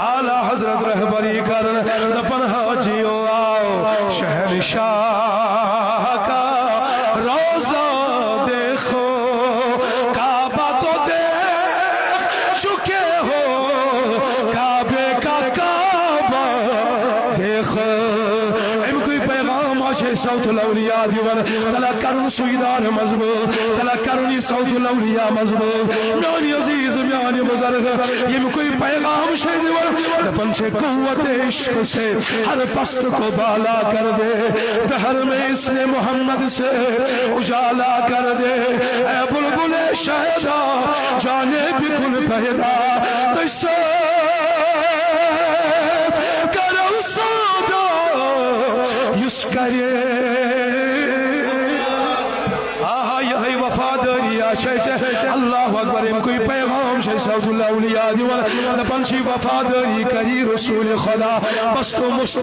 आला हजरत रहबरी कर दपन हाजियों आओ शहनशाह का रोजा देखो काबा तो देख चुके हो काबे का काबा देखो कोई पैगाम आशे सौतुल औलिया दीवार तला करुन सुईदार मजबूत तला करुनी सौतुल औलिया मजबूत मेरी अजीज मेरी बुजुर्ग ये कोई पैगाम शे दीवार दपन से कुव्वत इश्क से हर पस्त को बाला कर दे दहर में इसने मोहम्मद से उजाला कर दे ऐ बुलबुल शहदा जाने भी कुल पैदा तैसे करो सौदा युस्करे अल्लाह अकबर कोई पैगाम शे सऊदुल औलिया दीवार दपन शी वफादारी करी रसूल खुदा बस तो